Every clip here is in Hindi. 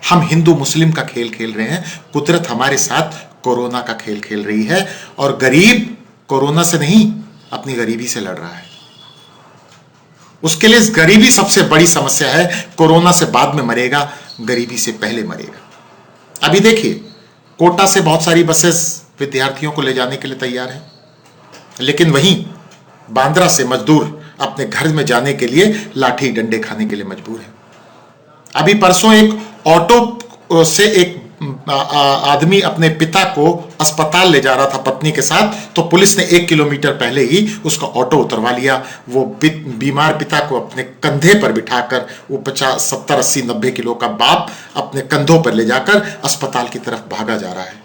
हम हिंदू मुस्लिम का खेल खेल रहे हैं, कुदरत हमारे साथ कोरोना का खेल खेल रही है। और गरीब कोरोना से नहीं, अपनी गरीबी से लड़ रहा है। उसके लिए गरीबी सबसे बड़ी समस्या है। कोरोना से बाद में मरेगा, गरीबी से पहले मरेगा। अभी देखिए, कोटा से बहुत सारी बसेस विद्यार्थियों को ले जाने के लिए तैयार हैं, लेकिन वहीं बांद्रा से मजदूर अपने घर में जाने के लिए लाठी डंडे खाने के लिए मजबूर है। अभी परसों एक ऑटो से एक आदमी अपने पिता को अस्पताल ले जा रहा था पत्नी के साथ, तो पुलिस ने 1 किलोमीटर पहले ही उसका ऑटो उतरवा लिया। वो बीमार पिता को अपने कंधे पर बिठाकर, वो 50, 70, 80, 90 किलो का बाप अपने कंधों पर ले जाकर अस्पताल की तरफ भागा जा रहा है।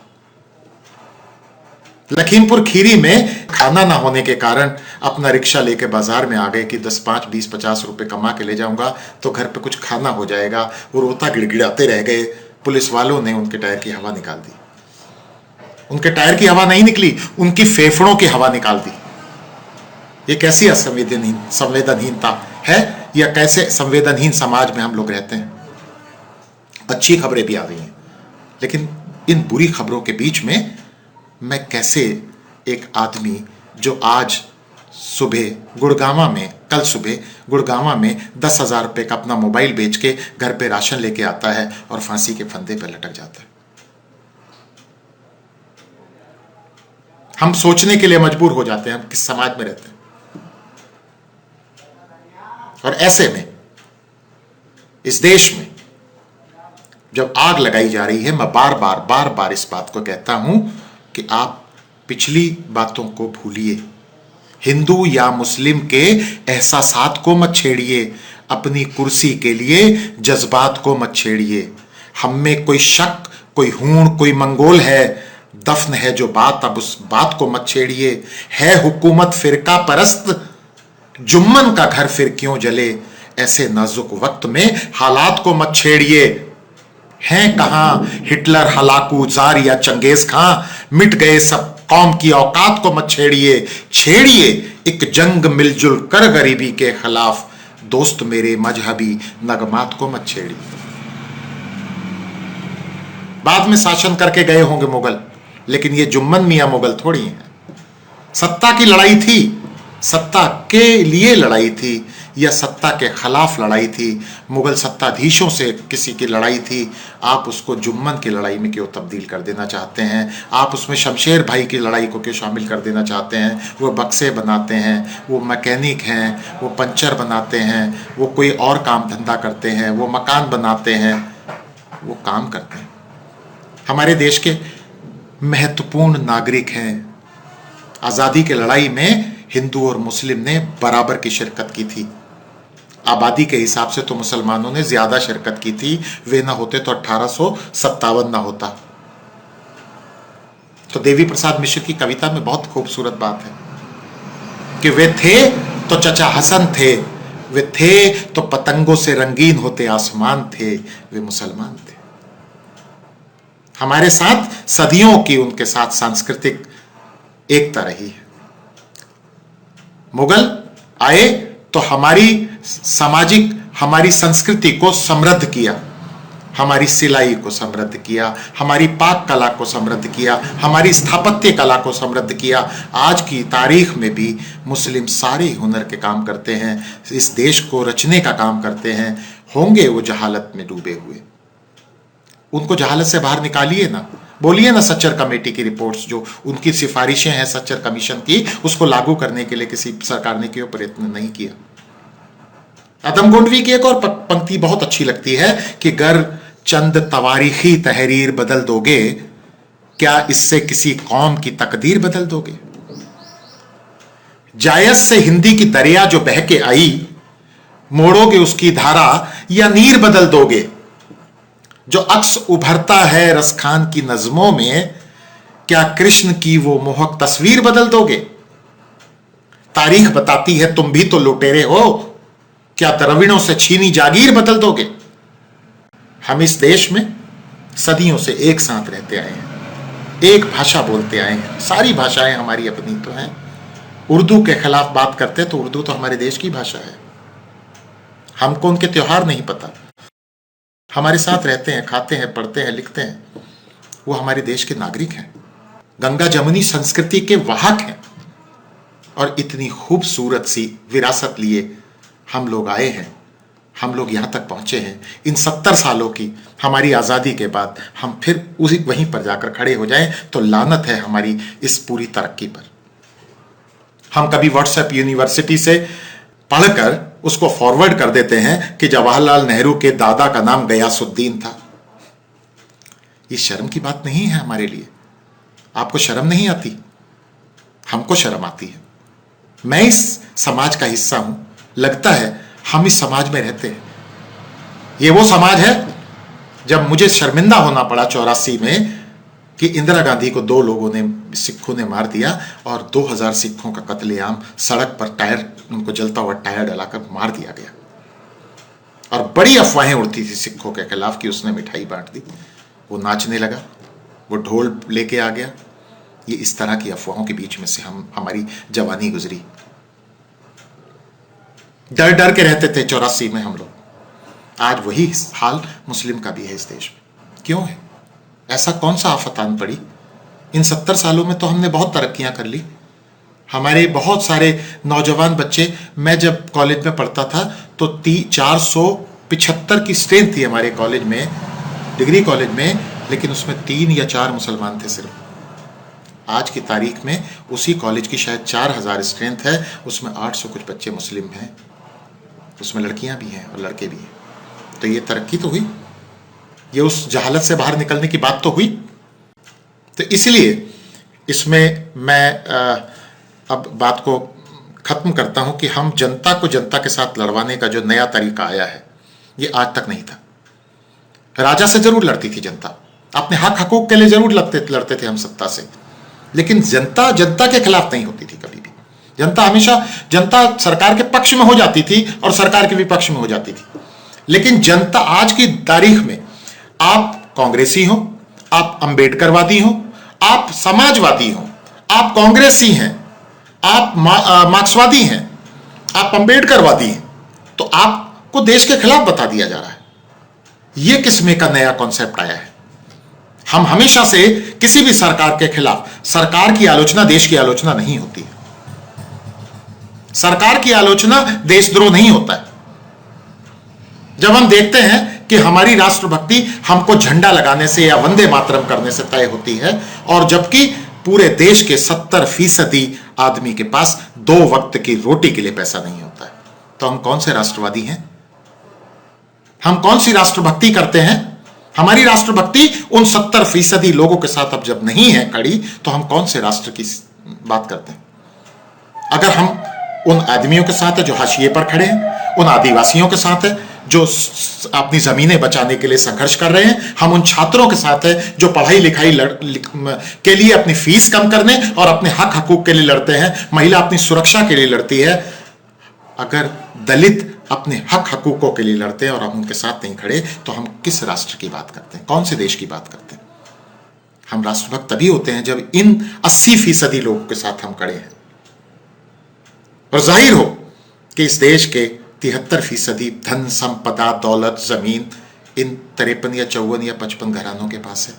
लखीमपुर खीरी में खाना ना होने के कारण अपना रिक्शा लेके बाजार में आ गए कि 10, 5, 20, 50 रुपए कमा के ले जाऊंगा तो घर पे कुछ खाना हो जाएगा। वो रोता गिड़गिड़ाते रह गए। पुलिस वालों ने उनके टायर की हवा निकाल दी। उनके टायर की हवा नहीं निकली, उनकी फेफड़ों की हवा निकाल दी। ये कैसी संवेदनहीनता है, या कैसे संवेदनहीन समाज में हम लोग रहते हैं। अच्छी खबरें भी आ गई हैं, लेकिन इन बुरी खबरों के बीच में मैं कैसे एक आदमी जो आज सुबह गुड़गांवा में, कल सुबह गुड़गांवा में 10,000 रुपये का अपना मोबाइल बेच के घर पे राशन लेके आता है और फांसी के फंदे पे लटक जाता है। हम सोचने के लिए मजबूर हो जाते हैं हम किस समाज में रहते हैं। और ऐसे में इस देश में जब आग लगाई जा रही है, मैं बार बार इस बात को कहता हूं कि आप पिछली बातों को भूलिए। हिंदू या मुस्लिम के एहसासात को मत छेड़िए, अपनी कुर्सी के लिए जज्बात को मत छेड़िए। हम में कोई शक, कोई हूण, कोई मंगोल है, दफन है जो बात, अब उस बात को मत छेड़िए। है हुकूमत फिरका परस्त, जुम्मन का घर फिर क्यों जले। ऐसे नाजुक वक्त में हालात को मत छेड़िए। हैं कहां हिटलर, हलाकू, जार या चंगेज खां, मिट गए सब कौम की औकात को मत छेड़िए। छेड़िए एक जंग मिलजुल कर गरीबी के खिलाफ, दोस्त मेरे मजहबी नगमात को मत छेड़िए। बाद में शासन करके गए होंगे मुगल, लेकिन ये जुम्मन मियां मुगल थोड़ी हैं। सत्ता की लड़ाई थी, सत्ता के लिए लड़ाई थी या सत्ता के खिलाफ लड़ाई थी। मुगल सत्ताधीशों से किसी की लड़ाई थी। आप उसको जुम्मन की लड़ाई में क्यों तब्दील कर देना चाहते हैं? आप उसमें शमशेर भाई की लड़ाई को क्यों शामिल कर देना चाहते हैं? वो बक्से बनाते हैं, वो मैकेनिक हैं, वो पंचर बनाते हैं, वो कोई और काम धंधा करते हैं, वो मकान बनाते हैं, वो काम करते हैं। हमारे देश के महत्वपूर्ण नागरिक हैं। आज़ादी की लड़ाई में हिंदू और मुस्लिम ने बराबर की शिरकत की थी। आबादी के हिसाब से तो मुसलमानों ने ज्यादा शिरकत की थी। वे ना होते तो 1857 ना होता। तो देवी प्रसाद मिश्र की कविता में बहुत खूबसूरत बात है कि वे थे तो चचा हसन थे, वे थे तो पतंगों से रंगीन होते आसमान थे, वे मुसलमान थे। हमारे साथ सदियों की उनके साथ सांस्कृतिक एकता रही है। मुगल आए तो हमारी सामाजिक, हमारी संस्कृति को समृद्ध किया, हमारी सिलाई को समृद्ध किया, हमारी पाक कला को समृद्ध किया, हमारी स्थापत्य कला को समृद्ध किया। आज की तारीख में भी मुस्लिम सारे हुनर के काम करते हैं, इस देश को रचने का काम करते हैं। होंगे वो जहालत में डूबे हुए, उनको जहालत से बाहर निकालिए ना। बोलिए ना सच्चर कमेटी की रिपोर्ट्स, जो उनकी सिफारिशें हैं सच्चर कमीशन की, उसको लागू करने के लिए किसी सरकार ने क्यों प्रयत्न नहीं किया। आदम गोंडवी की एक और पंक्ति बहुत अच्छी लगती है कि गर चंद तवारीखी तहरीर बदल दोगे, क्या इससे किसी कौम की तकदीर बदल दोगे। जायज से हिंदी की दरिया जो बह के आई, मोड़ोगे उसकी धारा या नीर बदल दोगे। जो अक्स उभरता है रसखान की नज़मों में, क्या कृष्ण की वो मोहक तस्वीर बदल दोगे। तारीख बताती है तुम भी तो लुटेरे हो, क्या द्रविड़ों से छीनी जागीर बदल दोगे। हम इस देश में सदियों से एक साथ रहते आए हैं, एक भाषा बोलते आए हैं। सारी भाषाएं हमारी अपनी तो हैं। उर्दू के खिलाफ बात करते तो उर्दू तो हमारे देश की भाषा है। हमको उनके त्योहार नहीं पता, हमारे साथ रहते हैं, खाते हैं, पढ़ते हैं, लिखते हैं, वो हमारे देश के नागरिक हैं, गंगा जमुनी संस्कृति के वाहक हैं। और इतनी खूबसूरत सी विरासत लिए हम लोग आए हैं, हम लोग यहाँ तक पहुँचे हैं। इन 70 सालों की हमारी आज़ादी के बाद हम फिर उसी वहीं पर जाकर खड़े हो जाएं तो लानत है हमारी इस पूरी तरक्की पर। हम कभी व्हाट्सएप यूनिवर्सिटी से पढ़कर उसको फॉरवर्ड कर देते हैं कि जवाहरलाल नेहरू के दादा का नाम गयासुद्दीन था। ये शर्म की बात नहीं है हमारे लिए। आपको शर्म नहीं आती? हमको शर्म आती है। मैं इस समाज का हिस्सा हूं, लगता है हम इस समाज में रहते हैं। ये वो समाज है जब मुझे शर्मिंदा होना पड़ा 84 में कि इंदिरा गांधी को 2 लोगों ने, सिखों ने मार दिया और 2000 सिखों का कत्लेआम, सड़क पर टायर, उनको जलता हुआ टायर डलाकर मार दिया गया। और बड़ी अफवाहें उड़ती थी सिखों के खिलाफ कि उसने मिठाई बांट दी, वो नाचने लगा, वो ढोल लेके आ गया। ये इस तरह की अफवाहों के बीच में से हमारी जवानी गुजरी। डर डर के रहते थे 84 में हम लोग। आज वही हाल मुस्लिम का भी है इस देश में। क्यों है ऐसा? कौन सा आफत आन पड़ी? इन 70 सालों में तो हमने बहुत तरक्कियां कर ली। हमारे बहुत सारे नौजवान बच्चे, मैं जब कॉलेज में पढ़ता था तो 475 की स्ट्रेंथ थी हमारे कॉलेज में, डिग्री कॉलेज में, लेकिन उसमें 3 या 4 मुसलमान थे सिर्फ। आज की तारीख में उसी कॉलेज की शायद 4000 स्ट्रेंथ है, उसमें 800 कुछ बच्चे मुस्लिम हैं, उसमें लड़कियां भी हैं और लड़के भी हैं। तो ये तरक्की तो हुई, ये उस जहालत से बाहर निकलने की बात तो हुई। तो इसलिए इसमें मैं अब बात को खत्म करता हूं कि हम जनता को जनता के साथ लड़वाने का जो नया तरीका आया है, ये आज तक नहीं था। राजा से जरूर लड़ती थी जनता, अपने हक हकूक के लिए जरूर लड़ते थे हम सत्ता से, लेकिन जनता जनता के खिलाफ नहीं होती थी कभी भी। जनता हमेशा, जनता सरकार के पक्ष में हो जाती थी और सरकार के विपक्ष में हो जाती थी। लेकिन जनता आज की तारीख में, आप कांग्रेसी हो, आप अंबेडकरवादी हो, आप समाजवादी हो, आप कांग्रेसी हैं, आप मार्क्सवादी हैं, आप अंबेडकरवादी हैं, तो आपको देश के खिलाफ बता दिया जा रहा है। यह किस्म का नया कॉन्सेप्ट आया है। हम हमेशा से किसी भी सरकार के खिलाफ, सरकार की आलोचना देश की आलोचना नहीं होती है, सरकार की आलोचना देशद्रोह नहीं होता है। जब हम देखते हैं कि हमारी राष्ट्रभक्ति हमको झंडा लगाने से या वंदे मातरम करने से तय होती है, और जबकि पूरे देश के 70% आदमी के पास 2 वक्त की रोटी के लिए पैसा नहीं होता है, तो हम कौन से राष्ट्रवादी हैं? हम कौन सी राष्ट्रभक्ति करते हैं? हमारी राष्ट्रभक्ति उन 70% लोगों के साथ अब जब नहीं है खड़ी, तो हम कौन से राष्ट्र की बात करते हैं? अगर हम उन आदमियों के साथ है जो हाशिए पर खड़े हैं, उन आदिवासियों के साथ है जो अपनी जमीनें बचाने के लिए संघर्ष कर रहे हैं, हम उन छात्रों के साथ है जो पढ़ाई लिखाई के लिए अपनी फीस कम करने और अपने हक हकूक के लिए लड़ते हैं, महिला अपनी सुरक्षा के लिए लड़ती है, अगर दलित अपने हक हकूकों के लिए लड़ते हैं और हम उनके साथ नहीं खड़े, तो हम किस राष्ट्र की बात करते हैं? कौन से देश की बात करते हैं? हम राष्ट्रभक्त तभी होते हैं जब इन 80% लोगों के साथ हम खड़े हैं। और जाहिर हो कि इस देश के 73% धन संपदा, दौलत, जमीन इन 53 या 54 या 55 घरानों के पास है।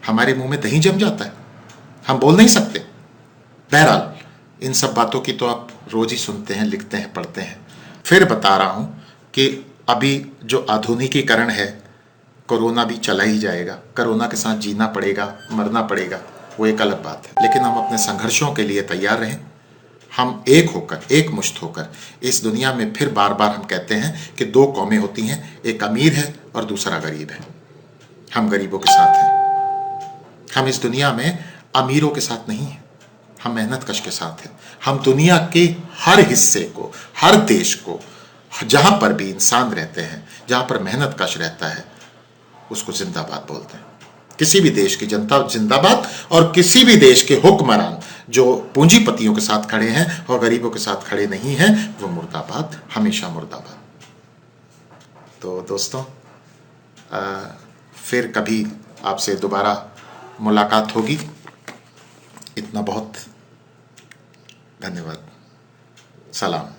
हमारे मुंह में दही जम जाता है, हम बोल नहीं सकते। बहरहाल, इन सब बातों की तो आप रोज ही सुनते हैं, लिखते हैं, पढ़ते हैं। फिर बता रहा हूं कि अभी जो आधुनिकीकरण है, कोरोना भी चला ही जाएगा, कोरोना के साथ जीना पड़ेगा, मरना पड़ेगा, वो एक अलग बात है। लेकिन हम अपने संघर्षों के लिए तैयार रहें। हम एक होकर, एक मुश्त होकर इस दुनिया में, फिर बार बार हम कहते हैं कि 2 कौमें होती हैं, एक अमीर है और दूसरा गरीब है। हम गरीबों के साथ हैं। हम इस दुनिया में अमीरों के साथ नहीं हैं, हम मेहनत कश के साथ हैं। हम दुनिया के हर हिस्से को, हर देश को, जहां पर भी इंसान रहते हैं, जहां पर मेहनत कश रहता है, उसको जिंदाबाद बोलते हैं। किसी भी देश की जनता जिंदाबाद, और किसी भी देश के हुक्मरान जो पूंजीपतियों के साथ खड़े हैं और गरीबों के साथ खड़े नहीं हैं, वो मुर्दाबाद, हमेशा मुर्दाबाद। तो दोस्तों, फिर कभी आपसे दोबारा मुलाकात होगी। इतना बहुत, धन्यवाद, सलाम।